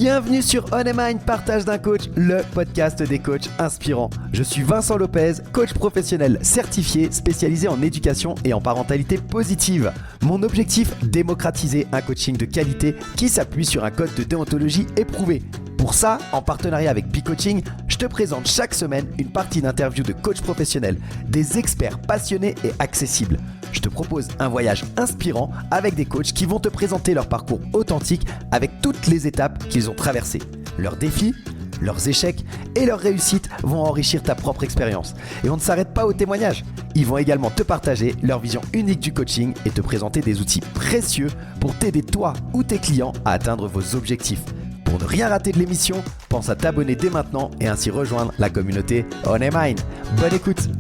Bienvenue sur On Your Mind, partage d'un coach, le podcast des coachs inspirants. Je suis Vincent Lopez, coach professionnel certifié, spécialisé en éducation et en parentalité positive. Mon objectif, démocratiser un coaching de qualité qui s'appuie sur un code de déontologie éprouvé. Pour ça, en partenariat avec B-Coaching, je te présente chaque semaine une partie d'interviews de coachs professionnels, des experts passionnés et accessibles. Je te propose un voyage inspirant avec des coachs qui vont te présenter leur parcours authentique avec toutes les étapes qu'ils ont traversées. Leurs défis, leurs échecs et leurs réussites vont enrichir ta propre expérience. Et on ne s'arrête pas aux témoignages. Ils vont également te partager leur vision unique du coaching et te présenter des outils précieux pour t'aider toi ou tes clients à atteindre vos objectifs. Pour ne rien rater de l'émission, pense à t'abonner dès maintenant et ainsi rejoindre la communauté On Your Mind. Bonne écoute!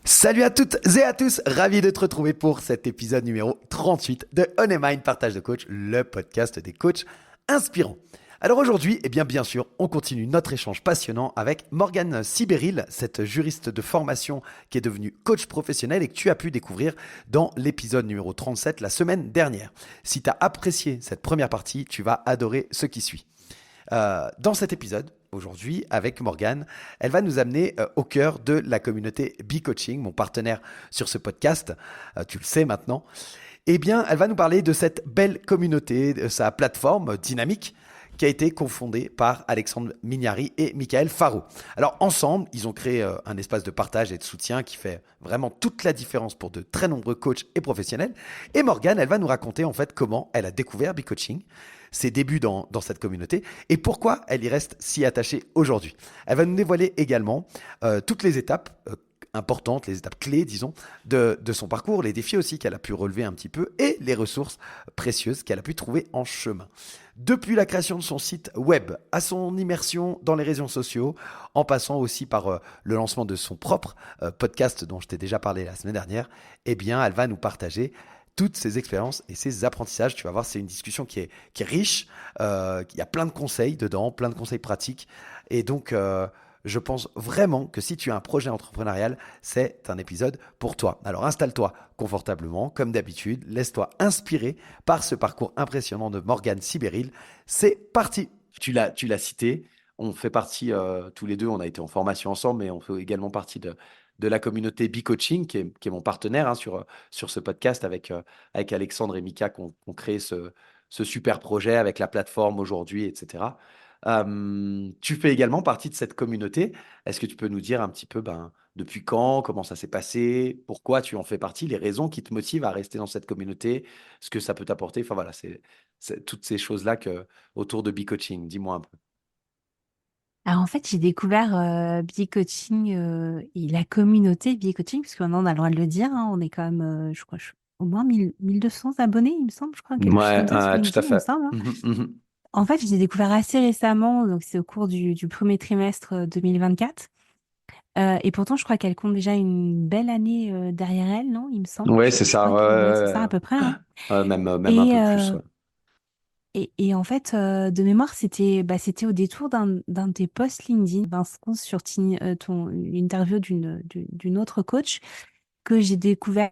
Salut à toutes et à tous, ravi de te retrouver pour cet épisode numéro 38 de On Your Mind, partage de coach, le podcast des coachs inspirants. Alors aujourd'hui, bien sûr, on continue notre échange passionnant avec Morgane Sibéril, cette juriste de formation qui est devenue coach professionnel et que tu as pu découvrir dans l'épisode numéro 37 la semaine dernière. Si tu as apprécié cette première partie, tu vas adorer ce qui suit. Dans cet épisode, aujourd'hui, avec Morgane, elle va nous amener au cœur de la communauté B-Coaching, mon partenaire sur ce podcast, tu le sais maintenant. Elle va nous parler de cette belle communauté, de sa plateforme dynamique, qui a été cofondée par Alexandre Mignari et Michael Faro. Alors ensemble, ils ont créé un espace de partage et de soutien qui fait vraiment toute la différence pour de très nombreux coachs et professionnels. Et Morgane, elle va nous raconter en fait comment elle a découvert B-Coaching, ses débuts dans cette communauté et pourquoi elle y reste si attachée aujourd'hui. Elle va nous dévoiler également toutes les étapes importantes, les étapes clés, disons, de son parcours, les défis aussi qu'elle a pu relever un petit peu et les ressources précieuses qu'elle a pu trouver en chemin. Depuis la création de son site web à son immersion dans les réseaux sociaux, en passant aussi par le lancement de son propre podcast dont je t'ai déjà parlé la semaine dernière, elle va nous partager toutes ces expériences et ces apprentissages. Tu vas voir, c'est une discussion qui est riche. Il y a plein de conseils dedans, plein de conseils pratiques. Et donc, je pense vraiment que si tu as un projet entrepreneurial, c'est un épisode pour toi. Alors installe-toi confortablement, comme d'habitude. Laisse-toi inspirer par ce parcours impressionnant de Morgane Sibéril. C'est parti. Tu l'as cité. On fait partie, tous les deux, on a été en formation ensemble, mais on fait également partie de la communauté B-Coaching, qui est mon partenaire sur ce podcast avec Alexandre et Mika, qui ont créé ce super projet avec la plateforme aujourd'hui, etc. Tu fais également partie de cette communauté. Est-ce que tu peux nous dire un petit peu depuis quand, comment ça s'est passé, pourquoi tu en fais partie, les raisons qui te motivent à rester dans cette communauté, ce que ça peut t'apporter? Enfin voilà, c'est toutes ces choses-là autour de B-Coaching. Dis-moi un peu. Alors en fait, j'ai découvert B-Coaching et la communauté B-Coaching, parce que maintenant on a le droit de le dire, hein, on est quand même, je crois, au moins 1200 abonnés, il me semble, je crois, quelque chose Ouais, comme ça sur tout à LinkedIn, il me fait. semble, hein. Mhm, mhm. En fait, je l'ai découvert assez récemment, donc c'est au cours du premier trimestre 2024. Et pourtant, je crois qu'elle compte déjà une belle année derrière elle, non? Il me semble. Ouais, Je, c'est je ça. crois que ouais, c'est ça à peu près, hein. Même un Et, peu plus. euh, Ouais. et en fait, de mémoire, c'était au détour d'un de tes posts LinkedIn, Vincent, sur ton interview d'une autre coach, que j'ai découvert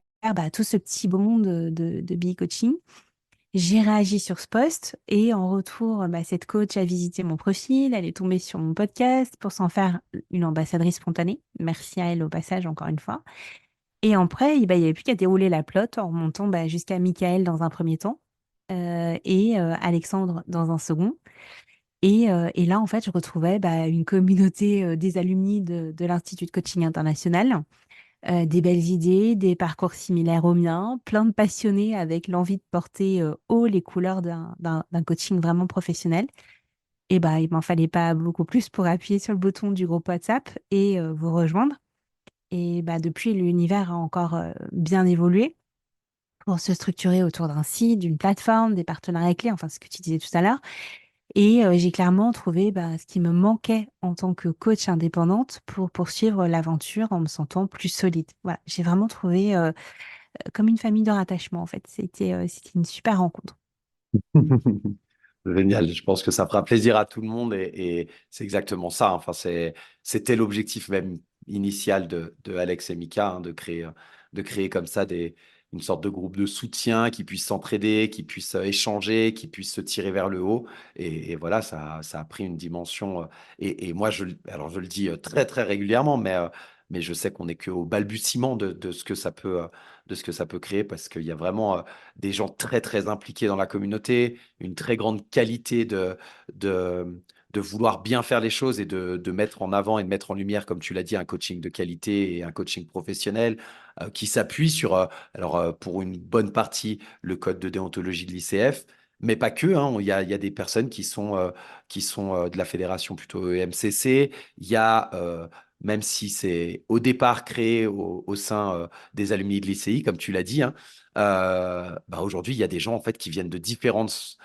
tout ce petit beau monde de coaching. J'ai réagi sur ce post et en retour, cette coach a visité mon profil, elle est tombée sur mon podcast pour s'en faire une ambassadrice spontanée. Merci à elle au passage, encore une fois. Et après, il n'y avait plus qu'à dérouler la pelote en remontant jusqu'à Michael dans un premier temps et Alexandre dans un second. Et là, en fait, je retrouvais une communauté des alumni de l'Institut de Coaching International, des belles idées, des parcours similaires aux miens, plein de passionnés avec l'envie de porter haut les couleurs d'un coaching vraiment professionnel. Et il m'en fallait pas beaucoup plus pour appuyer sur le bouton du groupe WhatsApp et vous rejoindre. Et depuis, l'univers a encore bien évolué pour se structurer autour d'un site, d'une plateforme, des partenariats clés, enfin ce que tu disais tout à l'heure. Et j'ai clairement trouvé ce qui me manquait en tant que coach indépendante pour poursuivre l'aventure en me sentant plus solide. Voilà, j'ai vraiment trouvé comme une famille de rattachement en fait. C'était une super rencontre. Génial. Je pense que ça fera plaisir à tout le monde et c'est exactement ça. Enfin, c'était l'objectif même initial de Alex et Mika, hein, de créer comme ça une sorte de groupe de soutien, qui puissent s'entraider, qui puissent échanger, qui puissent se tirer vers le haut. Et voilà, ça a pris une dimension. Et moi, alors je le dis très, très régulièrement, mais je sais qu'on n'est qu'au balbutiement de ce que ça peut, de ce que ça peut créer parce qu'il y a vraiment des gens très, très impliqués dans la communauté, une très grande qualité de, de vouloir bien faire les choses et de mettre en avant et de mettre en lumière, comme tu l'as dit, un coaching de qualité et un coaching professionnel qui s'appuie sur, pour une bonne partie, le code de déontologie de l'ICF. Mais pas que, hein. Il y a des personnes qui sont de la fédération plutôt EMCC. Il y a, même si c'est au départ créé au sein des alumni de l'ICI, comme tu l'as dit, hein, aujourd'hui, il y a des gens en fait qui viennent de différentes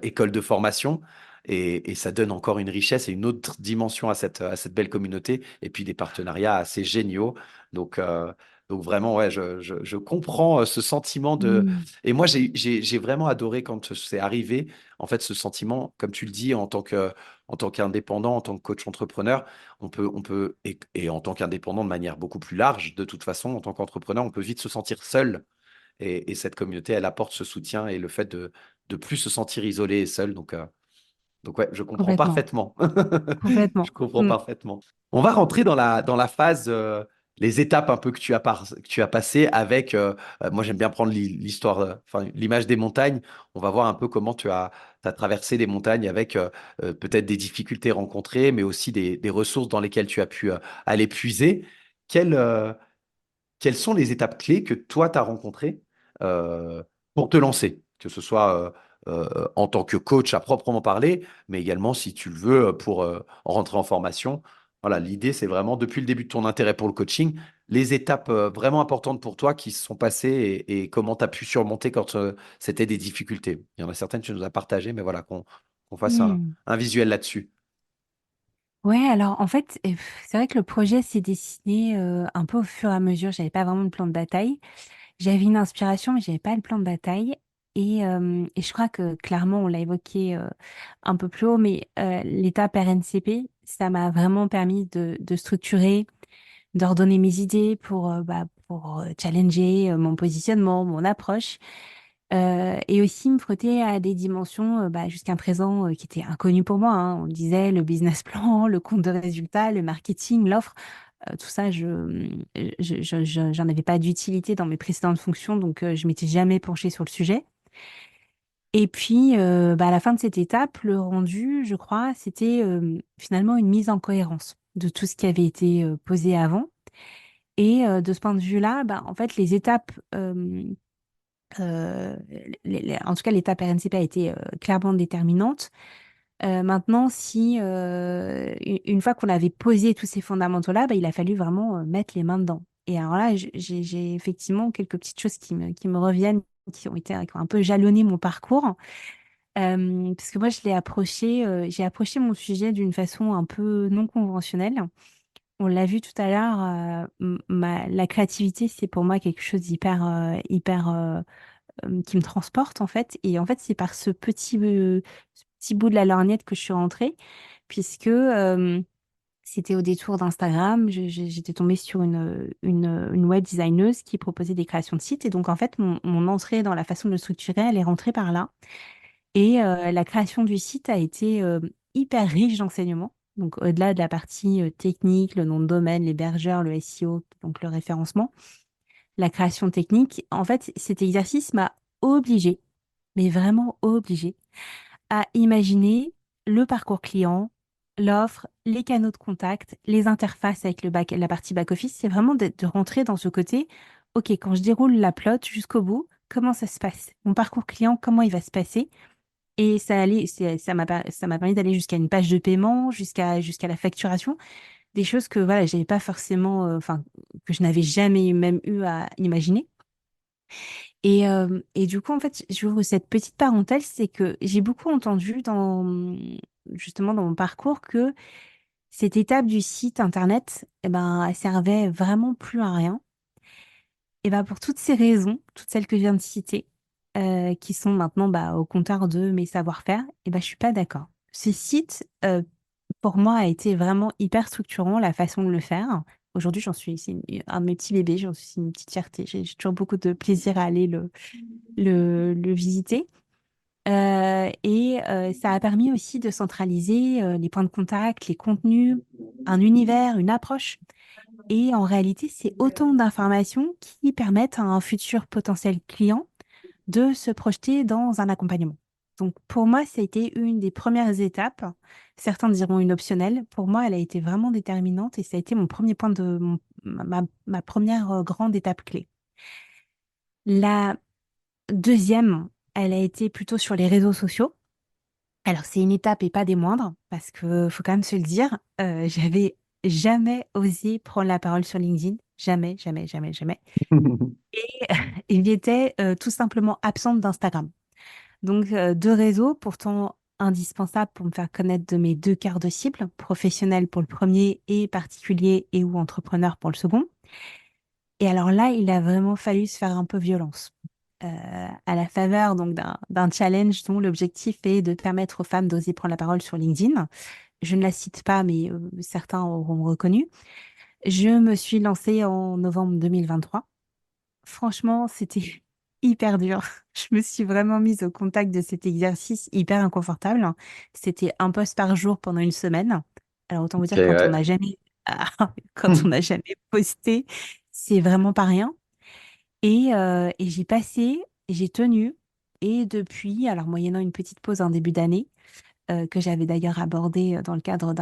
écoles de formation et ça donne encore une richesse et une autre dimension à cette belle communauté et puis des partenariats assez géniaux. Donc, euh, donc vraiment, ouais, je comprends ce sentiment de... Mm. Et moi, j'ai vraiment adoré quand c'est arrivé, en fait, ce sentiment, comme tu le dis, en tant qu'indépendant, en tant que coach entrepreneur, et en tant qu'indépendant de manière beaucoup plus large, de toute façon, en tant qu'entrepreneur, on peut vite se sentir seul. Et cette communauté, elle apporte ce soutien et le fait de plus se sentir isolé et seul. Donc ouais, je comprends Complètement, parfaitement. Je complètement. comprends Mm. parfaitement. On va rentrer dans la phase, les étapes un peu que tu as passées avec, moi j'aime bien prendre l'histoire, enfin l'image des montagnes. On va voir un peu comment tu as traversé les montagnes avec peut-être des difficultés rencontrées, mais aussi des ressources dans lesquelles tu as pu aller puiser. Quelles, euh, quelles sont les étapes clés que toi, tu as rencontrées euh, pour te lancer, que ce soit en tant que coach à proprement parler, mais également, si tu le veux, pour rentrer en formation. Voilà, l'idée, c'est vraiment, depuis le début de ton intérêt pour le coaching, les étapes vraiment importantes pour toi qui se sont passées et comment tu as pu surmonter quand c'était des difficultés. Il y en a certaines que tu nous as partagées, mais voilà, qu'on fasse Mm. un visuel là-dessus. Ouais, alors en fait, c'est vrai que le projet s'est dessiné un peu au fur et à mesure. J'avais pas vraiment de plan de bataille. J'avais une inspiration, mais j'avais pas le plan de bataille. Et je crois que clairement, on l'a évoqué un peu plus haut, mais l'étape RNCP, ça m'a vraiment permis de structurer, d'ordonner mes idées pour challenger mon positionnement, mon approche. Et aussi me frotter à des dimensions jusqu'à présent qui étaient inconnues pour moi, hein. On le disait, le business plan, le compte de résultat, le marketing, l'offre, tout ça, j'en avais pas d'utilité dans mes précédentes fonctions, donc je m'étais jamais penchée sur le sujet. Et puis, à la fin de cette étape, le rendu, je crois, c'était finalement une mise en cohérence de tout ce qui avait été posé avant. Et de ce point de vue-là, en fait, les étapes euh, en tout cas, l'étape RNCP a été clairement déterminante. Maintenant, si une fois qu'on avait posé tous ces fondamentaux-là, il a fallu vraiment mettre les mains dedans. Et alors là, j'ai effectivement quelques petites choses qui me reviennent, qui ont un peu jalonné mon parcours. Parce que moi, j'ai approché mon sujet d'une façon un peu non conventionnelle. On l'a vu tout à l'heure, la créativité, c'est pour moi quelque chose d'hyper qui me transporte en fait. Et en fait, c'est par ce petit bout de la lorgnette que je suis rentrée, puisque c'était au détour d'Instagram. J'étais tombée sur une web designeuse qui proposait des créations de sites. Et donc, en fait, mon entrée dans la façon de le structurer, elle est rentrée par là. Et la création du site a été hyper riche d'enseignements. Donc, au-delà de la partie technique, le nom de domaine, l'hébergeur, le SEO, donc le référencement, la création technique, en fait, cet exercice m'a obligée, mais vraiment obligée, à imaginer le parcours client, l'offre, les canaux de contact, les interfaces avec la partie back-office. C'est vraiment de rentrer dans ce côté, OK, quand je déroule la plot jusqu'au bout, comment ça se passe? Mon parcours client, comment il va se passer? Et ça m'a permis d'aller jusqu'à une page de paiement, jusqu'à la facturation, des choses que voilà, j'avais pas forcément, enfin, que je n'avais jamais même eu à imaginer. Et du coup, en fait, j'ouvre cette petite parenthèse, c'est que j'ai beaucoup entendu justement dans mon parcours que cette étape du site internet, elle servait vraiment plus à rien. Et pour toutes ces raisons, toutes celles que je viens de citer, qui sont maintenant au compteur de mes savoir-faire, je suis pas d'accord. Ce site, pour moi, a été vraiment hyper structurant, la façon de le faire. Aujourd'hui, c'est un de mes petits bébés, j'en suis une petite fierté. J'ai toujours beaucoup de plaisir à aller le visiter. Ça a permis aussi de centraliser les points de contact, les contenus, un univers, une approche. Et en réalité, c'est autant d'informations qui permettent à un futur potentiel client de se projeter dans un accompagnement. Donc pour moi, ça a été une des premières étapes. Certains diront une optionnelle. Pour moi, elle a été vraiment déterminante et ça a été mon premier point ma première grande étape clé. La deuxième, elle a été plutôt sur les réseaux sociaux. Alors c'est une étape et pas des moindres parce que faut quand même se le dire, j'avais jamais osé prendre la parole sur LinkedIn. Jamais, jamais, jamais, jamais. Et il était tout simplement absente d'Instagram. Donc, deux réseaux pourtant indispensables pour me faire connaître de mes deux quarts de cible, professionnel pour le premier et particulier et ou entrepreneur pour le second. Et alors là, il a vraiment fallu se faire un peu violence. À la faveur donc d'un challenge dont l'objectif est de permettre aux femmes d'oser prendre la parole sur LinkedIn. Je ne la cite pas, mais certains auront reconnu. Je me suis lancée en novembre 2023. Franchement, c'était hyper dur. Je me suis vraiment mise au contact de cet exercice hyper inconfortable. C'était un post par jour pendant une semaine. Alors autant vous Ok, dire quand on ouais. n'a jamais quand on n'a jamais posté, c'est vraiment pas rien. Et j'ai passé, et j'ai tenu. Et depuis, alors moyennant une petite pause en début d'année, que j'avais d'ailleurs abordée dans le cadre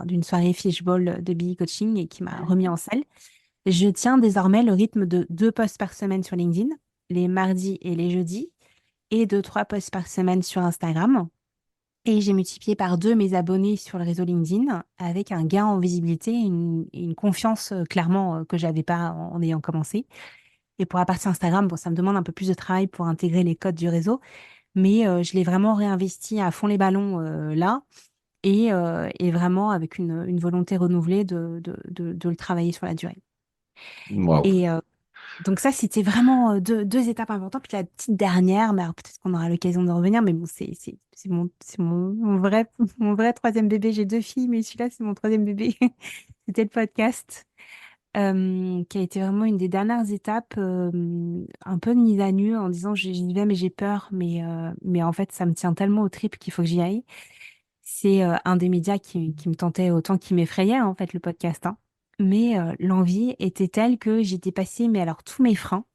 d'une soirée fishbowl de BE Coaching et qui m'a remis en selle, je tiens désormais le rythme de deux posts par semaine sur LinkedIn, les mardis et les jeudis, et de trois posts par semaine sur Instagram. Et j'ai multiplié par deux mes abonnés sur le réseau LinkedIn avec un gain en visibilité et une confiance clairement que j'avais pas en ayant commencé. Et pour la partie Instagram, bon, ça me demande un peu plus de travail pour intégrer les codes du réseau, mais je l'ai vraiment réinvesti à fond les ballons là et vraiment avec une volonté renouvelée de le travailler sur la durée. Waouh. Et donc ça, c'était vraiment deux étapes importantes. Puis la petite dernière, mais alors peut-être qu'on aura l'occasion de revenir, mais bon, mon vrai, mon vrai troisième bébé. J'ai deux filles, mais celui-là, c'est mon troisième bébé. C'était le podcast, qui a été vraiment une des dernières étapes, un peu de mise à nu en disant j'y vais, mais j'ai peur, mais en fait, ça me tient tellement aux tripes qu'il faut que j'y aille. C'est un des médias qui me tentait autant qu'il m'effrayait, en fait, le podcast, hein. Mais l'envie était telle que j'ai dépassé, mais alors tous mes freins,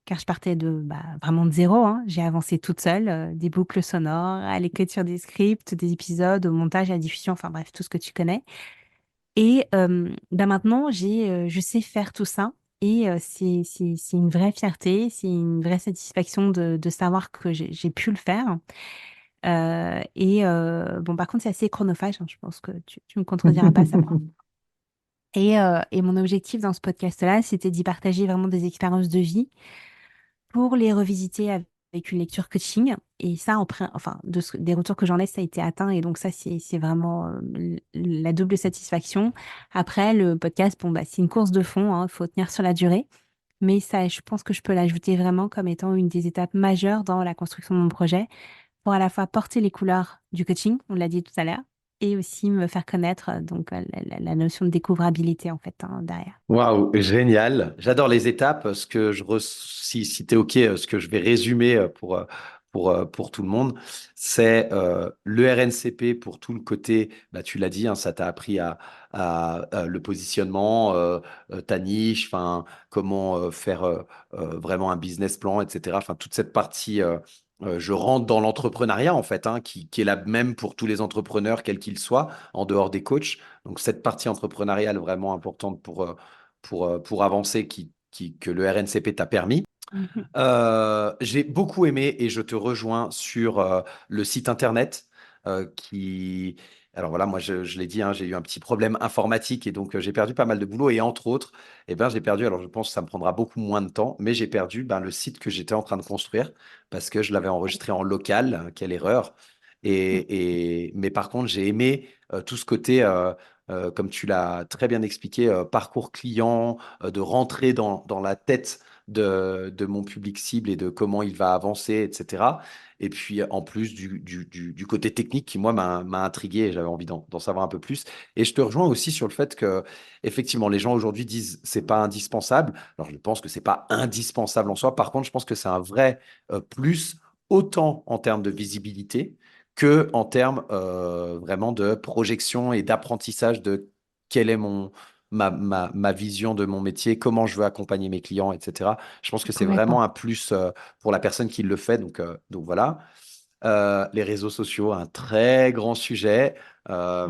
car je partais vraiment de zéro, hein. J'ai avancé toute seule, des boucles sonores, à l'écriture des scripts, des épisodes, au montage, à la diffusion, enfin bref, tout ce que tu connais. Et maintenant, je sais faire tout ça. Et c'est une vraie fierté, c'est une vraie satisfaction de savoir que j'ai pu le faire. Bon, par contre, c'est assez chronophage, hein. Je pense que tu me contrediras pas, ça prend. Et mon objectif dans ce podcast-là, c'était d'y partager vraiment des expériences de vie pour les revisiter avec une lecture coaching. Et ça, enfin, des retours que j'en ai, ça a été atteint. Et donc ça, c'est vraiment la double satisfaction. Après, le podcast, bon, bah, c'est une course de fond, hein, il faut tenir sur la durée. Mais ça, je pense que je peux l'ajouter vraiment comme étant une des étapes majeures dans la construction de mon projet pour à la fois porter les couleurs du coaching, on l'a dit tout à l'heure, et aussi me faire connaître, donc la notion de découvrabilité en fait, hein, derrière. Waouh, génial. J'adore les étapes. Si tu es OK, ce que je vais résumer pour tout le monde, c'est le RNCP pour tout le côté, bah, tu l'as dit, hein, ça t'a appris à le positionnement, ta niche, enfin, comment faire vraiment un business plan, etc. Enfin, toute cette partie, je rentre dans l'entrepreneuriat en fait, hein, qui est la même pour tous les entrepreneurs, quels qu'ils soient, en dehors des coachs. Donc, cette partie entrepreneuriale vraiment importante pour avancer que le RNCP t'a permis. Mhm. J'ai beaucoup aimé et je te rejoins sur le site internet qui... Alors voilà, moi je l'ai dit, hein, j'ai eu un petit problème informatique et donc j'ai perdu pas mal de boulot et entre autres, eh ben, j'ai perdu, alors je pense que ça me prendra beaucoup moins de temps, mais j'ai perdu ben, le site que j'étais en train de construire parce que je l'avais enregistré en local, quelle erreur. Mais par contre, j'ai aimé tout ce côté comme tu l'as très bien expliqué, parcours client, de rentrer dans la tête de mon public cible et de comment il va avancer, etc. Et puis en plus du côté technique qui, moi, m'a intrigué et j'avais envie d'en savoir un peu plus. Et je te rejoins aussi sur le fait que, effectivement, les gens aujourd'hui disent c'est pas indispensable. Alors je pense que c'est pas indispensable en soi. Par contre, je pense que c'est un vrai plus, autant en termes de visibilité que en termes vraiment de projection et d'apprentissage de quelle est ma vision de mon métier, comment je veux accompagner mes clients, etc. Je pense que c'est vraiment Complètement. un plus pour la personne qui le fait. Donc voilà. Les réseaux sociaux, un très grand sujet. Euh,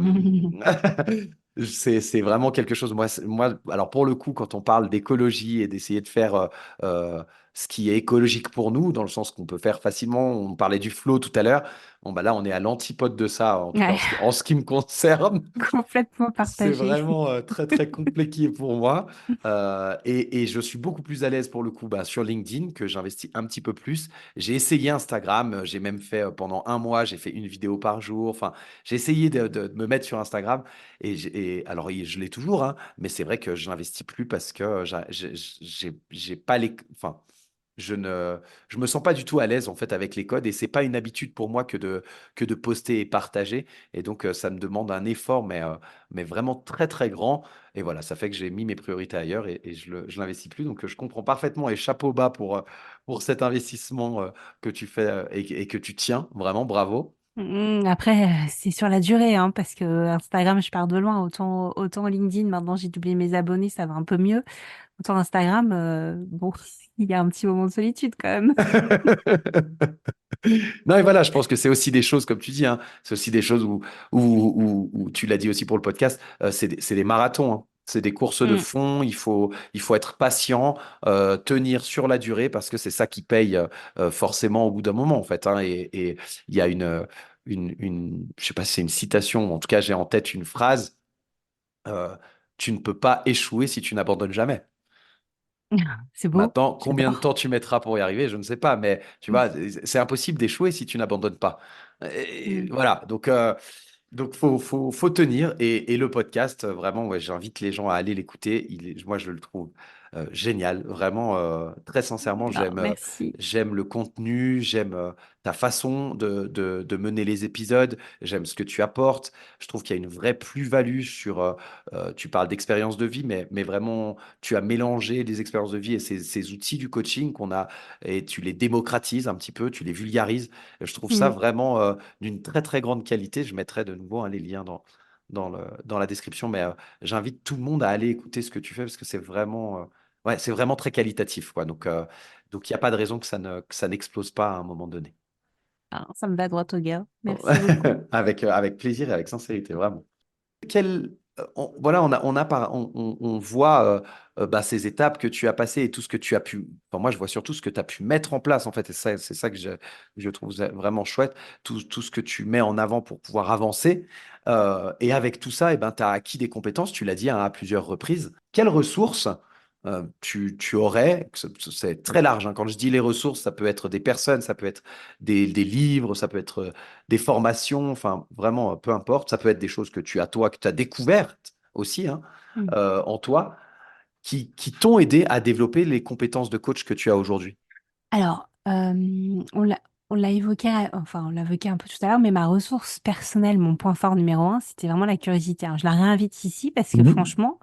c'est vraiment quelque chose. Moi, alors pour le coup, quand on parle d'écologie et d'essayer de faire ce qui est écologique pour nous, dans le sens qu'on peut faire facilement, on parlait du flow tout à l'heure. Bon, bah là, on est à l'antipode de ça, en tout cas Ouais, en ce qui me concerne. complètement C'est partagé. vraiment très très compliqué pour moi. Et je suis beaucoup plus à l'aise pour le coup bah, sur LinkedIn, que j'investis un petit peu plus. J'ai essayé Instagram, j'ai même fait pendant un mois, j'ai fait une vidéo par jour. Enfin, j'ai essayé de me mettre sur Instagram alors je l'ai toujours, hein, mais c'est vrai que je n'investis plus parce que j'ai pas les, enfin, je me sens pas du tout à l'aise en fait avec les codes et c'est pas une habitude pour moi que de poster et partager. Et donc ça me demande un effort, mais vraiment très très grand. Et voilà, ça fait que j'ai mis mes priorités ailleurs et je l'investis plus. Donc je comprends parfaitement et chapeau bas pour cet investissement que tu fais et que tu tiens. Vraiment, bravo. Après, c'est sur la durée, hein, parce que Instagram, je pars de loin. Autant LinkedIn, maintenant j'ai doublé mes abonnés, ça va un peu mieux. Autant Instagram, bon, il y a un petit moment de solitude quand même. Non, et voilà, je pense que c'est aussi des choses, comme tu dis, hein, c'est aussi des choses où tu l'as dit aussi pour le podcast, c'est des marathons, hein. C'est des courses de Mm, fond, il faut être patient, tenir sur la durée, parce que c'est ça qui paye forcément au bout d'un moment, en fait, hein. Et il y a je sais pas si c'est une citation, en tout cas j'ai en tête une phrase, euh, tu ne peux pas échouer si tu n'abandonnes jamais. c'est beau, Maintenant, combien de j'adore. temps tu mettras pour y arriver, je ne sais pas, mais tu vois, c'est impossible d'échouer si tu n'abandonnes pas. Mm. Voilà, donc faut tenir. Et le podcast, vraiment, ouais, j'invite les gens à aller l'écouter. Moi, je le trouve génial, vraiment, très sincèrement, Ah, merci. j'aime le contenu, j'aime ta façon de mener les épisodes, j'aime ce que tu apportes. Je trouve qu'il y a une vraie plus-value tu parles d'expérience de vie, mais vraiment, tu as mélangé les expériences de vie et ces outils du coaching qu'on a, et tu les démocratises un petit peu, tu les vulgarises. Je trouve ça Mm. vraiment d'une très très grande qualité. Je mettrai de nouveau hein, les liens dans la description, mais j'invite tout le monde à aller écouter ce que tu fais parce que ouais, c'est vraiment très qualitatif, quoi. Donc il n'y a pas de raison que ça n'explose pas à un moment donné. Ah, ça me va droit au gars. Merci beaucoup. Avec plaisir et avec sincérité, vraiment. Voilà, on voit bah, ces étapes que tu as passées et tout ce que tu as pu. Enfin, moi, je vois surtout ce que tu as pu mettre en place, en fait. Et ça, c'est ça que je trouve vraiment chouette. Tout ce que tu mets en avant pour pouvoir avancer. Et avec tout ça, eh ben, tu as acquis des compétences, tu l'as dit hein, à plusieurs reprises. Quelles ressources tu aurais? C'est très large, hein. Quand je dis les ressources, ça peut être des personnes, ça peut être des livres, ça peut être des formations, enfin vraiment, peu importe. Ça peut être des choses que tu as toi, que tu as découvertes aussi hein, Mm. en toi, qui t'ont aidé à développer les compétences de coach que tu as aujourd'hui. Alors, on l'a évoqué, enfin, on l'a évoqué un peu tout à l'heure, mais ma ressource personnelle, mon point fort numéro un, c'était vraiment la curiosité. Alors, je la réinvite ici parce que Mhm. franchement,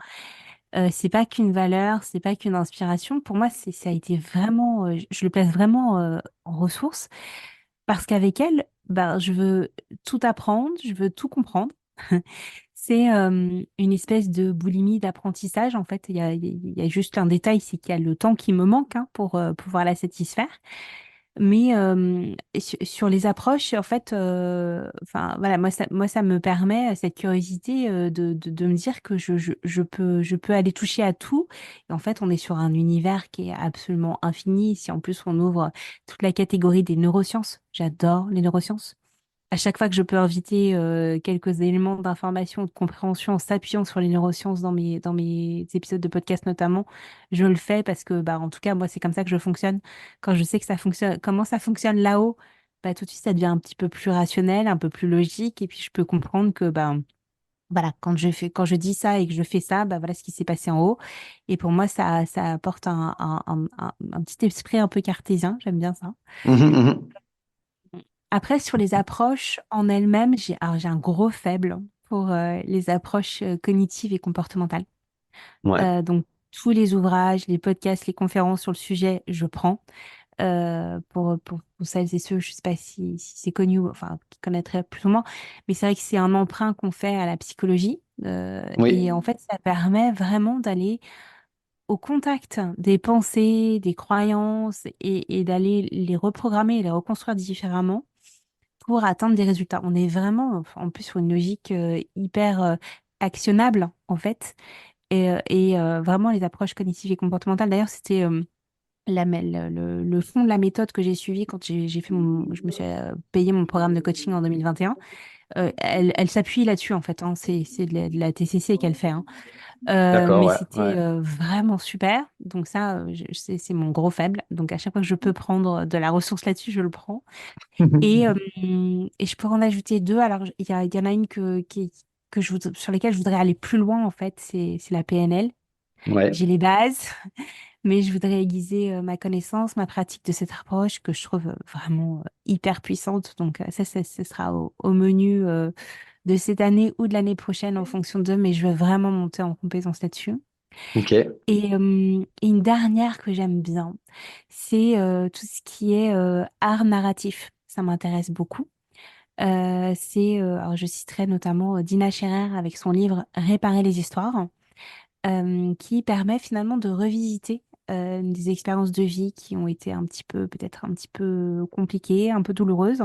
c'est pas qu'une valeur, c'est pas qu'une inspiration. Pour moi, ça a été vraiment, je le place vraiment en ressource parce qu'avec elle, ben, je veux tout apprendre, je veux tout comprendre. C'est une espèce de boulimie d'apprentissage. En fait, il y a juste un détail, c'est qu'il y a le temps qui me manque hein, pour pouvoir la satisfaire. Mais sur les approches, en fait, enfin voilà, moi ça me permet cette curiosité de me dire que je peux aller toucher à tout. Et en fait, on est sur un univers qui est absolument infini. Si en plus on ouvre toute la catégorie des neurosciences, j'adore les neurosciences. À chaque fois que je peux inviter quelques éléments d'information ou de compréhension en s'appuyant sur les neurosciences dans mes épisodes de podcast notamment, je le fais parce que, bah, en tout cas, moi, c'est comme ça que je fonctionne. Quand je sais que ça fonctionne, comment ça fonctionne là-haut, bah, tout de suite, ça devient un petit peu plus rationnel, un peu plus logique, et puis je peux comprendre que, bah, voilà, quand je dis ça et que je fais ça, bah voilà ce qui s'est passé en haut. Et pour moi, ça apporte un petit esprit un peu cartésien. J'aime bien ça. Mhm, mhm. Après, sur les approches en elles-mêmes, j'ai un gros faible pour les approches cognitives et comportementales. Ouais. Donc, tous les ouvrages, les podcasts, les conférences sur le sujet, je prends. Pour celles et ceux, je sais pas si c'est connu, enfin, qui connaîtraient plus ou moins, mais c'est vrai que c'est un emprunt qu'on fait à la psychologie. Et Oui. en fait, ça permet vraiment d'aller au contact des pensées, des croyances et d'aller les reprogrammer et les reconstruire différemment pour atteindre des résultats. On est vraiment, enfin, en plus, sur une logique hyper actionnable, en fait. Vraiment, les approches cognitives et comportementales, d'ailleurs, c'était le fond de la méthode que j'ai suivi quand j'ai fait je me suis payé mon programme de coaching en 2021. Elle s'appuie là-dessus, en fait, hein. C'est de la TCC qu'elle fait, hein. D'accord, Mais ouais, c'était ouais. vraiment super. Donc ça, c'est mon gros faible. Donc à chaque fois que je peux prendre de la ressource là-dessus, je le prends. Et je peux en ajouter deux. Alors, il y en a une sur lesquelles je voudrais aller plus loin, en fait. C'est la PNL. Ouais. J'ai les bases, mais je voudrais aiguiser ma connaissance, ma pratique de cette approche que je trouve vraiment hyper puissante. Donc ça sera au menu de cette année ou de l'année prochaine en fonction d'eux, mais je veux vraiment monter en compétence là-dessus. Ok. Et une dernière que j'aime bien, c'est tout ce qui est art narratif. Ça m'intéresse beaucoup. Alors je citerai notamment Dina Scherer avec son livre Réparer les histoires, qui permet finalement de revisiter des expériences de vie qui ont été peut-être un petit peu compliquées, un peu douloureuses,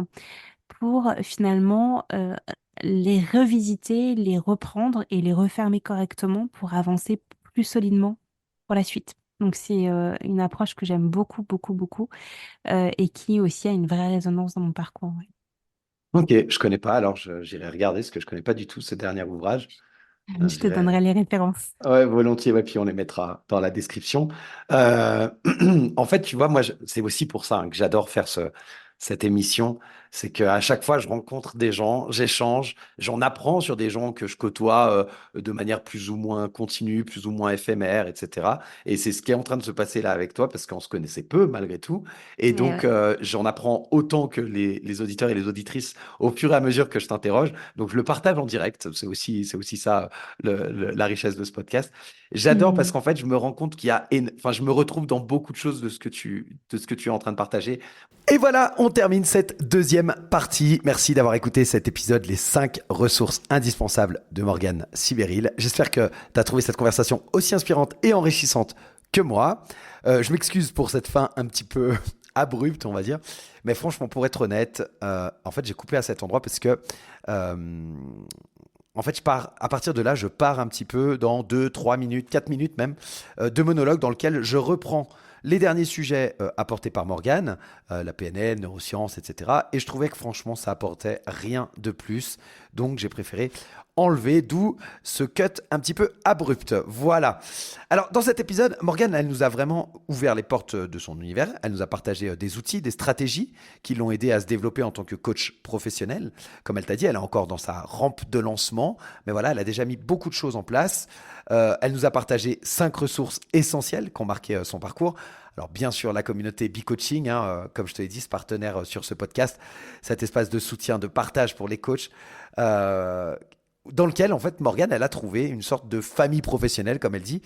pour finalement les revisiter, les reprendre et les refermer correctement pour avancer plus solidement pour la suite. Donc c'est une approche que j'aime beaucoup, beaucoup, beaucoup et qui aussi a une vraie résonance dans mon parcours. Ouais. Ok, je connais pas, alors j'irai regarder parce que je connais pas du tout ce dernier ouvrage. Je te J'irai. donnerai les références. Ouais, volontiers, ouais, puis on les mettra dans la description. Euh, En fait, tu vois, moi, c'est aussi pour ça hein, que j'adore faire cette émission. C'est qu'à chaque fois, je rencontre des gens, j'échange, j'en apprends sur des gens que je côtoie de manière plus ou moins continue, plus ou moins éphémère, etc. Et c'est ce qui est en train de se passer là avec toi, parce qu'on se connaissait peu malgré tout. Et Ouais, donc, ouais. j'en apprends autant que les auditeurs et les auditrices au fur et à mesure que je t'interroge. Donc, je le partage en direct. C'est aussi ça la richesse de ce podcast. J'adore parce Hmm. qu'en fait, je me rends compte enfin, je me retrouve dans beaucoup de choses de ce que tu es en train de partager. Et voilà, on termine cette deuxième partie. Merci d'avoir écouté cet épisode, les 5 ressources indispensables de Morgane Sibéril. J'espère que tu as trouvé cette conversation aussi inspirante et enrichissante que moi. Je m'excuse pour cette fin un petit peu abrupte, on va dire. Mais franchement, pour être honnête, en fait, j'ai coupé à cet endroit parce que euh, en fait, à partir de là, je pars un petit peu dans 2, 3 minutes, 4 minutes même, de monologue dans lequel je reprends les derniers sujets apportés par Morgane, la PNL, neurosciences, etc. Et je trouvais que franchement, ça apportait rien de plus. Donc, j'ai préféré enlever, d'où ce cut un petit peu abrupt. Voilà. Alors, dans cet épisode, Morgane, elle nous a vraiment ouvert les portes de son univers. Elle nous a partagé des outils, des stratégies qui l'ont aidé à se développer en tant que coach professionnel. Comme elle t'a dit, elle est encore dans sa rampe de lancement, mais voilà, elle a déjà mis beaucoup de choses en place. Elle nous a partagé 5 ressources essentielles qui ont marqué son parcours. Alors bien sûr, la communauté B-Coaching, hein, comme je te l'ai dit, ce partenaire sur ce podcast, cet espace de soutien, de partage pour les coachs, euh, dans lequel, en fait, Morgane, elle a trouvé une sorte de famille professionnelle, comme elle dit,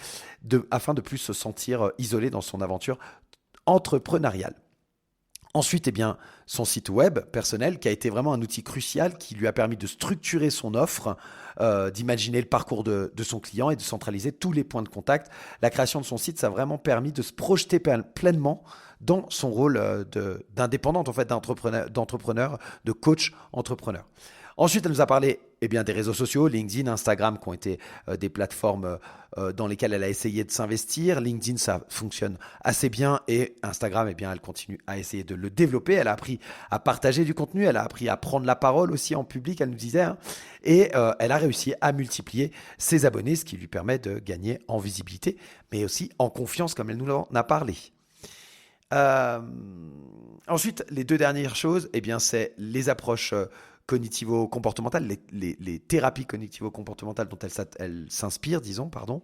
afin de plus se sentir isolée dans son aventure entrepreneuriale. Ensuite, eh bien, son site web personnel, qui a été vraiment un outil crucial, qui lui a permis de structurer son offre, d'imaginer le parcours de son client et de centraliser tous les points de contact. La création de son site, ça a vraiment permis de se projeter pleinement dans son rôle d'indépendante, en fait, d'entrepreneur, de coach entrepreneur. Ensuite, elle nous a parlé eh bien, des réseaux sociaux, LinkedIn, Instagram, qui ont été des plateformes dans lesquelles elle a essayé de s'investir. LinkedIn, ça fonctionne assez bien et Instagram, eh bien, elle continue à essayer de le développer. Elle a appris à partager du contenu, elle a appris à prendre la parole aussi en public, elle nous disait, hein, et elle a réussi à multiplier ses abonnés, ce qui lui permet de gagner en visibilité, mais aussi en confiance, comme elle nous en a parlé. Euh, Ensuite, les deux dernières choses, eh bien, c'est les approches cognitivo-comportementales, les thérapies cognitivo-comportementales dont elle s'inspire, disons, pardon.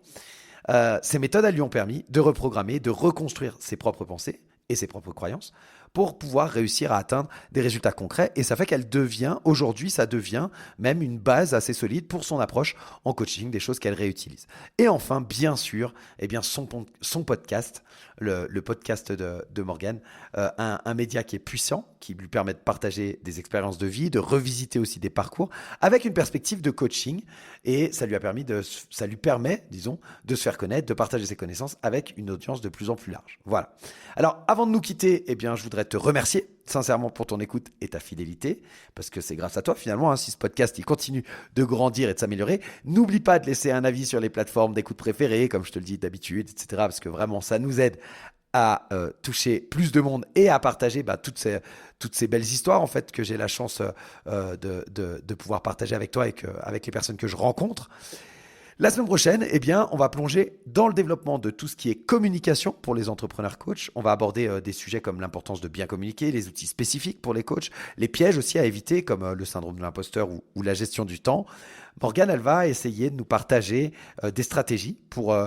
Ces méthodes, elles lui ont permis de reprogrammer, de reconstruire ses propres pensées et ses propres croyances pour pouvoir réussir à atteindre des résultats concrets. Et ça fait aujourd'hui, ça devient même une base assez solide pour son approche en coaching, des choses qu'elle réutilise. Et enfin, bien sûr, son podcast, le podcast de Morgane, un média qui est puissant, qui lui permet de partager des expériences de vie, de revisiter aussi des parcours avec une perspective de coaching. Et ça lui permet, disons, de se faire connaître, de partager ses connaissances avec une audience de plus en plus large. Voilà. Alors, avant de nous quitter, je voudrais te remercier sincèrement pour ton écoute et ta fidélité, parce que c'est grâce à toi finalement, si ce podcast il continue de grandir et de s'améliorer. N'oublie pas de laisser un avis sur les plateformes d'écoute préférées, comme je te le dis d'habitude, etc. Parce que vraiment, ça nous aide à toucher plus de monde et à partager toutes ces belles histoires en fait que j'ai la chance de pouvoir partager avec toi et avec les personnes que je rencontre. La semaine prochaine, on va plonger dans le développement de tout ce qui est communication pour les entrepreneurs coachs. On va aborder des sujets comme l'importance de bien communiquer, les outils spécifiques pour les coachs, les pièges aussi à éviter comme le syndrome de l'imposteur ou la gestion du temps. Morgane, elle va essayer de nous partager des stratégies pour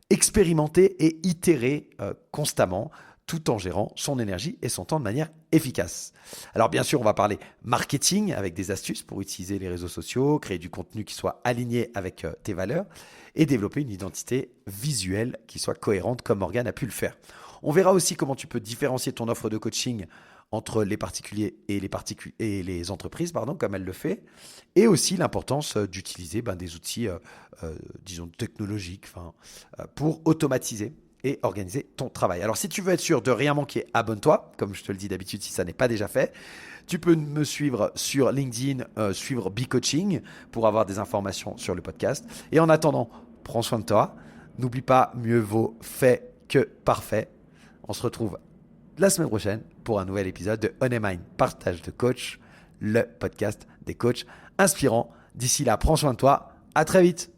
expérimenter et itérer constamment tout en gérant son énergie et son temps de manière efficace. Alors bien sûr, on va parler marketing avec des astuces pour utiliser les réseaux sociaux, créer du contenu qui soit aligné avec tes valeurs et développer une identité visuelle qui soit cohérente comme Morgane a pu le faire. On verra aussi comment tu peux différencier ton offre de coaching entre les particuliers et les entreprises, comme elle le fait, et aussi l'importance d'utiliser des outils, disons, technologiques pour automatiser et organiser ton travail. Alors, si tu veux être sûr de rien manquer, abonne-toi, comme je te le dis d'habitude si ça n'est pas déjà fait. Tu peux me suivre sur LinkedIn, suivre BeCoaching pour avoir des informations sur le podcast. Et en attendant, prends soin de toi. N'oublie pas, mieux vaut fait que parfait. On se retrouve la semaine prochaine pour un nouvel épisode de On Mind, partage de coach, le podcast des coachs inspirants. D'ici là, prends soin de toi. À très vite.